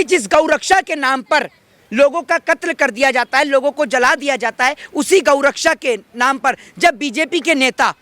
जिस गौरक्षा के नाम पर लोगों का कत्ल कर दिया जाता है, लोगों को जला दिया जाता है, उसी गौरक्षा के नाम पर जब बीजेपी के नेता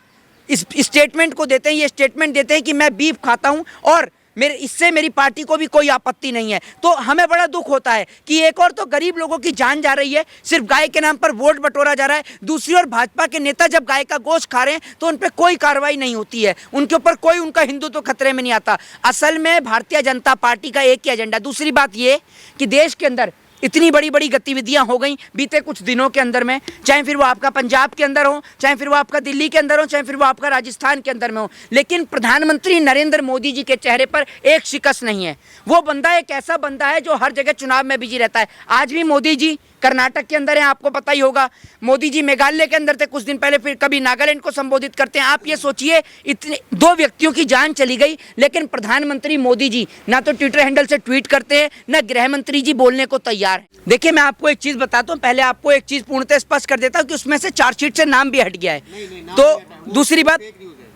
इस स्टेटमेंट को देते हैं, ये स्टेटमेंट देते हैं कि मैं बीफ खाता हूं और इससे मेरी पार्टी को भी कोई आपत्ति नहीं है, तो हमें बड़ा दुख होता है कि एक और तो गरीब लोगों की जान जा रही है, सिर्फ गाय के नाम पर वोट बटोरा जा रहा है, दूसरी ओर भाजपा के नेता जब गाय का गोश्त खा रहे हैं तो उन पर कोई कार्रवाई नहीं होती है, उनके ऊपर कोई उनका हिंदुत्व खतरे में नहीं आता। असल में भारतीय जनता पार्टी का एक ही एजेंडा। दूसरी बात ये कि देश के अंदर इतनी बड़ी बड़ी गतिविधियां हो गई बीते कुछ दिनों के अंदर में, चाहे फिर वो आपका पंजाब के अंदर हो, चाहे फिर वो आपका दिल्ली के अंदर हो, चाहे फिर वो आपका राजस्थान के अंदर में हो, लेकिन प्रधानमंत्री नरेंद्र मोदी जी के चेहरे पर एक शिकस्त नहीं है। वो बंदा एक ऐसा बंदा है जो हर जगह चुनाव में बिजी रहता है। आज भी मोदी जी कर्नाटक के अंदर है, आपको पता ही होगा, मोदी जी मेघालय के अंदर थे कुछ दिन पहले, फिर कभी नागालैंड को संबोधित करते हैं। आप ये सोचिए, इतने दो व्यक्तियों की जान चली गई, लेकिन प्रधानमंत्री मोदी जी ना तो ट्विटर हैंडल से ट्वीट करते हैं, ना गृह मंत्री जी बोलने को तैयार है। देखिए, मैं आपको एक चीज बताता हूँ, पहले आपको एक चीज पूर्णतः स्पष्ट कर देता हूँ कि उसमें से चार्जशीट से नाम भी हट गया है। तो दूसरी बात,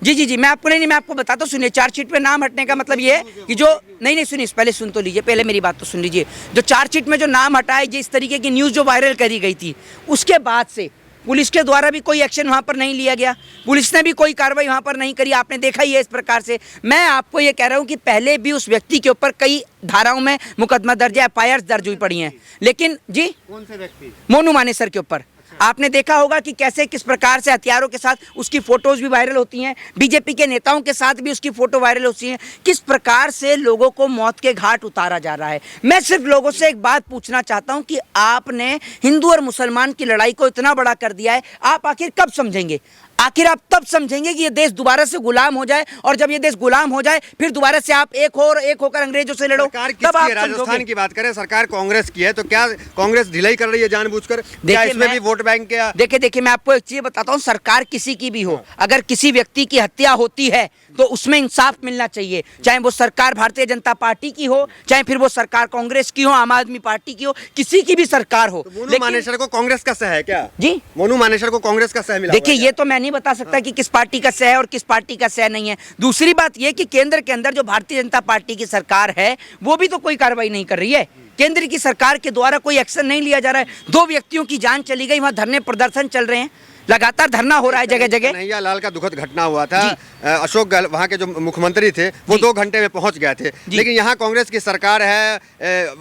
जी, मैं आपको बताता हूँ, सुनिए, चार्जशीट पे नाम हटने का मतलब ये है कि जो नहीं सुनिए, पहले सुन तो लीजिए, पहले मेरी बात तो सुन लीजिए। जो चार्जशीट में जो नाम हटाए, जिस तरीके की न्यूज़ जो वायरल करी गई थी, उसके बाद से पुलिस के द्वारा भी कोई एक्शन वहाँ पर नहीं लिया गया, पुलिस ने भी कोई कार्रवाई वहाँ पर नहीं करी, आपने देखा ही है इस प्रकार से। मैं आपको ये कह रहा हूँ कि पहले भी उस व्यक्ति के ऊपर कई धाराओं में मुकदमा दर्ज है, FIR दर्ज हुई पड़ी हैं, लेकिन जी कौन से व्यक्ति? मोनू मानेसर के ऊपर आपने देखा होगा कि कैसे किस प्रकार से हथियारों के साथ उसकी फोटोज भी वायरल होती हैं, बीजेपी के नेताओं के साथ भी उसकी फोटो वायरल होती है, किस प्रकार से लोगों को मौत के घाट उतारा जा रहा है। मैं सिर्फ लोगों से एक बात पूछना चाहता हूं कि आपने हिंदू और मुसलमान की लड़ाई को इतना बड़ा कर दिया है, आप आखिर कब समझेंगे? आखिर आप तब समझेंगे कि ये देश दोबारा से गुलाम हो जाए, और जब ये देश गुलाम हो जाए फिर दोबारा से आप एक होकर अंग्रेजों से लड़ो, तब आप राजस्थान की बात करें, सरकार कांग्रेस की है, तो क्या कांग्रेस ढिलाई कर रही है जानबूझकर? क्या इसमें भी वोट बैंक क्या? देखिए, मैं आपको एक चीज बताता हूँ, सरकार किसी की भी हो, अगर किसी व्यक्ति की हत्या होती है तो उसमें इंसाफ मिलना चाहिए, चाहे वो सरकार भारतीय जनता पार्टी की हो, चाहे फिर वो सरकार कांग्रेस की हो, आम आदमी पार्टी की हो, किसी की भी सरकार हो। मोनू मानेसर को कांग्रेस का सह है क्या? जी, मोनू मानेसर को कांग्रेस का सह मिला? देखिए, ये तो मैं नहीं बता सकता कि किस पार्टी का सह है और किस पार्टी का सह नहीं है। दूसरी बात ये कि केंद्र के अंदर जो भारतीय जनता पार्टी की सरकार है वो भी तो कोई कार्रवाई नहीं कर रही है, केंद्र की सरकार के द्वारा कोई एक्शन नहीं लिया जा रहा है। दो व्यक्तियों की जान चली गई, वहां धरने प्रदर्शन चल रहे हैं, लगातार धरना हो रहा है जगह जगह। कन्हैया लाल का दुखद घटना हुआ था, अशोक गहलोत वहाँ के जो मुख्यमंत्री थे वो 2 घंटे में पहुंच गए थे, लेकिन यहाँ कांग्रेस की सरकार है,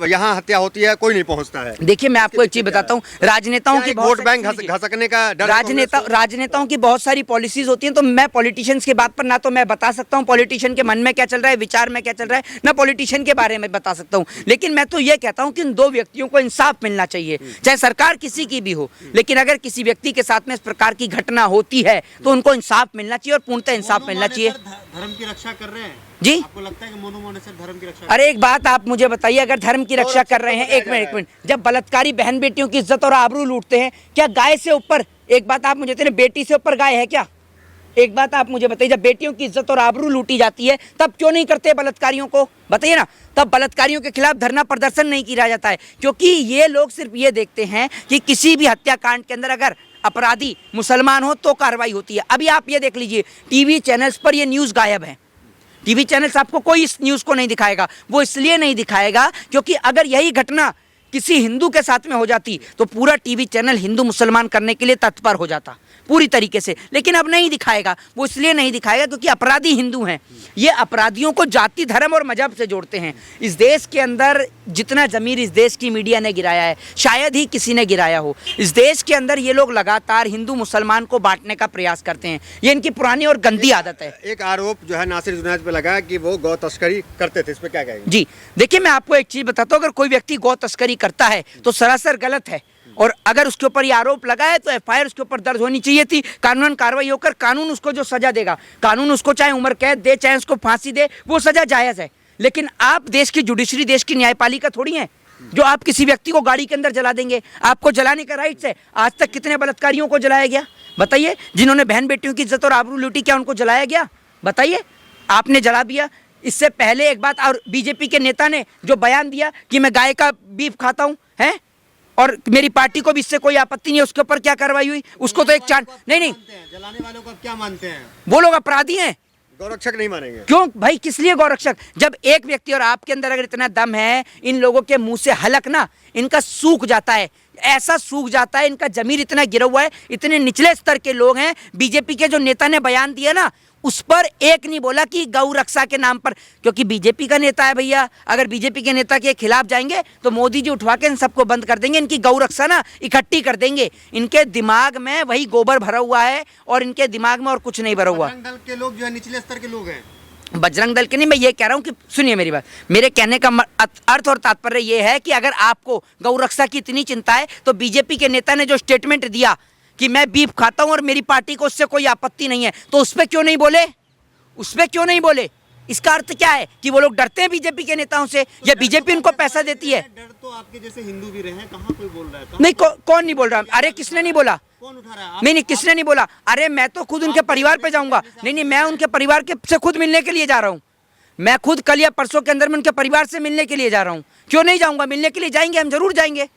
यहाँ हत्या होती है, कोई नहीं पहुंचता है। देखिए, मैं आपको एक चीज बताता हूँ, राजनेताओं की वोट बैंक घसकने का डर, राजनेताओं की बहुत सारी पॉलिसीज होती हैं, तो मैं पॉलिटिशियंस की बात पर ना तो मैं बता सकता हूँ पॉलिटिशियन के मन में क्या चल रहा है, विचार में क्या चल रहा है, ना पॉलिटिशियन के बारे में बता सकता हूँ, लेकिन मैं तो ये कहता हूँ कि इन दो व्यक्तियों को इंसाफ मिलना चाहिए, चाहे सरकार किसी की भी हो, लेकिन अगर किसी व्यक्ति के साथ में इस प्रकार की घटना होती है तो उनको इंसाफ मिलना चाहिए और पूर्णतः इंसाफ मिलना चाहिए। धर्म की रक्षा कर रहे हैं जी? आपको लगता है कि मोनू मानेसर धर्म की रक्षा? अरे एक बात आप मुझे बताइए, अगर धर्म की रक्षा कर रहे हैं, एक मिनट, जब बलात्कारी बहन बेटियों की इज्जत और आबरू लूटते हैं, क्या गाय से ऊपर, एक बात आप मुझे बताइए, बेटी से ऊपर गाय है क्या? एक बात आप मुझे बताइए, जब बेटियों की इज्जत और आबरू लूटी जाती है तब क्यों नहीं करते बलात्कारियों को? बताइए ना, तब बलात्कारियों के खिलाफ धरना प्रदर्शन नहीं किया जाता है, क्योंकि ये लोग सिर्फ ये देखते हैं कि किसी भी हत्याकांड के अंदर अगर अपराधी मुसलमान हो तो कार्रवाई होती है। अभी आप ये देख लीजिए, टीवी चैनल्स पर ये न्यूज़ गायब है, टीवी चैनल्स आपको कोई इस न्यूज़ को नहीं दिखाएगा। वो इसलिए नहीं दिखाएगा क्योंकि अगर यही घटना किसी हिंदू के साथ में हो जाती तो पूरा टीवी चैनल हिंदू मुसलमान करने के लिए तत्पर हो जाता पूरी तरीके से, लेकिन अब नहीं दिखाएगा। वो इसलिए नहीं दिखाएगा क्योंकि अपराधी हिंदू हैं। ये अपराधियों को जाति, धर्म और मजहब से जोड़ते हैं। इस देश के अंदर जितना ज़मीर इस देश की मीडिया ने गिराया है, शायद ही किसी ने गिराया हो। इस देश के अंदर ये लोग लगातार हिंदू मुसलमान को बांटने का प्रयास करते हैं, ये इनकी पुरानी और गंदी आदत है। एक आरोप जो है नासिर जुनैद पे लगा कि वो गौ तस्करी करते थे, इस पे क्या कहेंगे? जी देखिए, मैं आपको एक चीज़ बताता हूँ, अगर कोई व्यक्ति गौ तस्करी करता है तो सरासर गलत है, और अगर उसके ऊपर ये आरोप लगा है तो FIR उसके ऊपर दर्ज होनी चाहिए थी, कानूनन कार्रवाई होकर कानून उसको जो सजा देगा, कानून उसको चाहे उम्र कैद दे, चाहे उसको फांसी दे, वो सजा जायज़ है। लेकिन आप देश की जुडिशरी, देश की न्यायपालिका थोड़ी है जो आप किसी व्यक्ति को गाड़ी के अंदर जला देंगे। आपको जलाने का राइट्स है। आज तक कितने बलात्कारियों को जलाया गया बताइए? जिन्होंने बहन बेटियों की इज्जत और आबरू लूटी, क्या उनको जलाया गया? बताइए, आपने जला दिया। इससे पहले एक बात, और बीजेपी के नेता ने जो बयान दिया कि मैं गाय का बीफ खाता हूँ है और मेरी पार्टी को भी इससे कोई आपत्ति नहीं है, उसके ऊपर क्या कार्रवाई हुई? उसको तो एक चांद नहीं, जलाने वालों को क्या मानते हैं? वो लोग अपराधी हैं, गौरक्षक नहीं मानेंगे? क्यों भाई, किस लिए गौरक्षक? जब एक व्यक्ति और आपके अंदर अगर इतना दम है, इन लोगों के मुंह से हलक ना इनका सूख जाता है, ऐसा सूख जाता है, इनका जमीर इतना गिरा हुआ है, इतने निचले स्तर के लोग हैं। बीजेपी के जो नेता ने बयान दिया ना, उस पर एक नहीं बोला कि गौ रक्षा के नाम पर, क्योंकि बीजेपी का नेता है भैया। अगर बीजेपी के नेता के खिलाफ जाएंगे तो मोदी जी उठवा के इन सबको बंद कर देंगे, इनकी गौ रक्षा ना इकट्ठी कर देंगे। इनके दिमाग में वही गोबर भरा हुआ है और इनके दिमाग में और कुछ नहीं भरा हुआ। बजरंग दल के लोग जो है निचले स्तर के लोग हैं। बजरंग दल के नहीं, मैं ये कह रहा हूं कि सुनिए मेरी बात, मेरे कहने का अर्थ और तात्पर्य ये है कि अगर आपको गौ रक्षा की इतनी चिंता है तो बीजेपी के नेता ने जो स्टेटमेंट दिया कि मैं बीफ खाता हूं और मेरी पार्टी को उससे कोई आपत्ति नहीं है, तो उस पर क्यों नहीं बोले? उस पर क्यों नहीं बोले? इसका अर्थ क्या है कि वो लोग डरते हैं बीजेपी के नेताओं से, या बीजेपी उनको पैसा देती है? डर तो आपके जैसे हिंदू भी रहे हैं, कहाँ कोई बोल रहा है? नहीं, कौन नहीं बोल रहा? अरे किसने नहीं बोला? कौन उठा रहा है? नहीं, किसने नहीं बोला? अरे मैं तो खुद उनके परिवार पे जाऊंगा। नहीं, मैं उनके परिवार के से खुद मिलने के लिए जा रहा हूँ। मैं खुद कल या परसों के अंदर में उनके परिवार से मिलने के लिए जा रहा हूँ। क्यों नहीं जाऊंगा? मिलने के लिए जाएंगे, हम जरूर जाएंगे।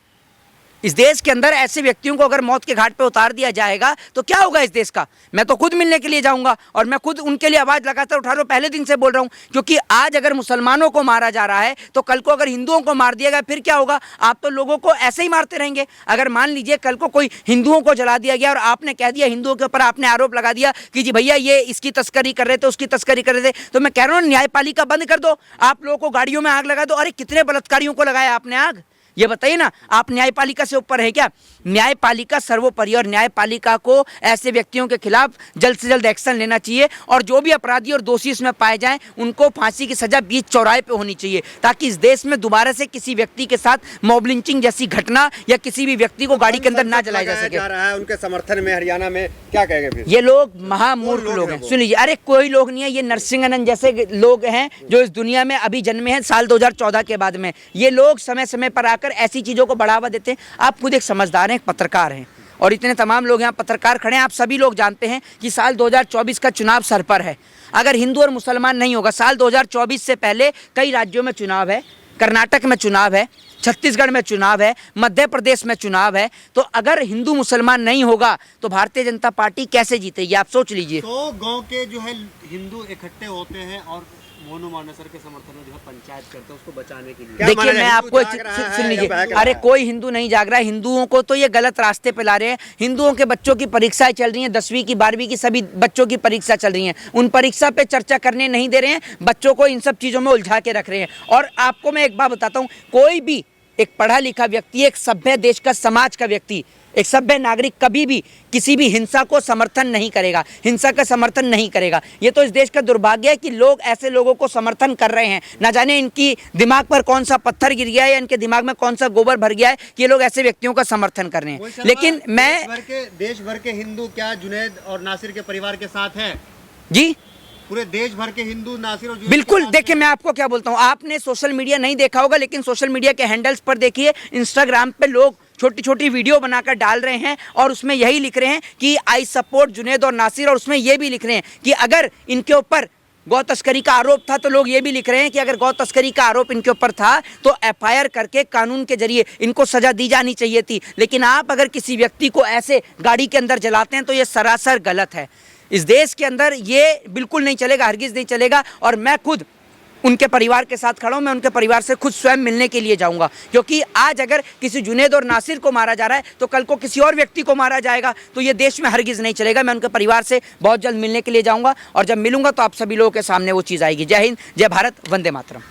इस देश के अंदर ऐसे व्यक्तियों को अगर मौत के घाट पे उतार दिया जाएगा तो क्या होगा इस देश का? मैं तो खुद मिलने के लिए जाऊंगा और मैं खुद उनके लिए आवाज लगातार उठा रहा हूं, पहले दिन से बोल रहा हूं। क्योंकि आज अगर मुसलमानों को मारा जा रहा है तो कल को अगर हिंदुओं को मार दिया गया फिर क्या होगा? आप तो लोगों को ऐसे ही मारते रहेंगे। अगर मान लीजिए कल को कोई हिंदुओं को जला दिया गया और आपने कह दिया, हिंदुओं के ऊपर आपने आरोप लगा दिया कि जी भैया ये इसकी तस्करी कर रहे थे, उसकी तस्करी कर रहे थे, तो मैं कह रहा हूँ न्यायपालिका बंद कर दो, आप लोगों को गाड़ियों में आग लगा दो। अरे कितने बलात्कारियों को लगाया आपने आग? ये बताइए ना, आप न्यायपालिका से ऊपर है क्या? न्यायपालिका सर्वोपरि, और न्यायपालिका को ऐसे व्यक्तियों के खिलाफ जल्द से जल्द एक्शन लेना चाहिए और जो भी अपराधी और दोषी इसमें पाए जाएं उनको फांसी की सजा बीच चौराहे पे होनी चाहिए, ताकि इस देश में दोबारा से किसी व्यक्ति के साथ मॉब लिंचिंग जैसी घटना या किसी भी व्यक्ति को गाड़ी के अंदर ना जलाया जा सके। उनके समर्थन में हरियाणा में क्या कहेंगे फिर? ये लोग महामूर्ख लोग हैं। सुन लीजिए, अरे कोई लोग नहीं है, ये नरसिंहानंद जैसे लोग हैं जो इस दुनिया में अभी जन्मे हैं साल 2014 के बाद में। ये लोग समय समय पर आकर ऐसी चीजों को बढ़ावा देते हैं। आप खुद एक समझदार हैं, एक पत्रकार हैं, और इतने तमाम लोग यहाँ पत्रकार खड़े हैं। आप सभी लोग जानते हैं कि साल 2024 का चुनाव सर पर है। अगर हिंदू और मुसलमान नहीं होगा, साल 2024 से पहले कई राज्यों में चुनाव है, कर्नाटक में चुनाव है, छत्तीसगढ़ में चुनाव है, मध्य प्रदेश में चुनाव है, तो अगर हिंदू मुसलमान नहीं होगा तो भारतीय जनता पार्टी कैसे जीतेगी? आप सोच लीजिए। तो गांव के जो है हिंदू इकट्ठे होते हैं और मोनू मानेसर के समर्थन में जो है पंचायत करते हैं उसको बचाने के लिए। देखिए मैं आपको सुन लीजिए, अरे कोई हिंदू नहीं जाग रहा है। हिंदुओं को तो ये गलत रास्ते पे ला रहे हैं। हिंदुओं के बच्चों की परीक्षाएं चल रही हैं, 10वीं की 12वीं की सभी बच्चों की परीक्षा चल रही हैं। उन परीक्षा पे चर्चा करने नहीं दे रहे हैं, बच्चों को इन सब चीज़ों में उलझा के रख रहे हैं। और आपको मैं एक बात बताता हूँ, कोई भी एक पढ़ा लिखा व्यक्ति, एक सभ्य देश का, समाज का व्यक्ति, एक सभ्य नागरिक कभी भी किसी भी हिंसा को समर्थन नहीं करेगा, हिंसा का समर्थन नहीं करेगा। ये तो इस देश का दुर्भाग्य है कि लोग ऐसे लोगों को समर्थन कर रहे हैं। ना जाने इनकी दिमाग पर कौन सा पत्थर गिर गया है या इनके दिमाग में कौन सा गोबर भर गया है कि ये लोग ऐसे व्यक्तियों का समर्थन कर रहे हैं। लेकिन मैं देश भर के हिंदू क्या जुनैद और नासिर के परिवार के साथ है? जी, पूरे देश भर के हिंदू नासिर और बिल्कुल। देखिए मैं आपको क्या बोलता हूँ, आपने सोशल मीडिया नहीं देखा होगा, लेकिन सोशल मीडिया के हैंडल्स पर देखिए, इंस्टाग्राम पे लोग छोटी छोटी वीडियो बनाकर डाल रहे हैं और उसमें यही लिख रहे हैं कि आई सपोर्ट जुनैद और नासिर, और उसमें यह भी लिख रहे हैं कि अगर इनके ऊपर गौ तस्करी का आरोप था, तो लोग ये भी लिख रहे हैं कि अगर गौ तस्करी का आरोप इनके ऊपर था तो एफआईआर करके कानून के जरिए इनको सजा दी जानी चाहिए थी। लेकिन आप अगर किसी व्यक्ति को ऐसे गाड़ी के अंदर जलाते हैं तो ये सरासर गलत है। इस देश के अंदर ये बिल्कुल नहीं चलेगा, हरगिज़ नहीं चलेगा। और मैं खुद उनके परिवार के साथ खड़ा हूँ, मैं उनके परिवार से खुद स्वयं मिलने के लिए जाऊंगा, क्योंकि आज अगर किसी जुनैद और नासिर को मारा जा रहा है तो कल को किसी और व्यक्ति को मारा जाएगा, तो ये देश में हरगिज़ नहीं चलेगा। मैं उनके परिवार से बहुत जल्द मिलने के लिए जाऊंगा और जब मिलूंगा तो आप सभी लोगों के सामने वो चीज़ आएगी। जय हिंद, जय भारत, वंदे मातरम।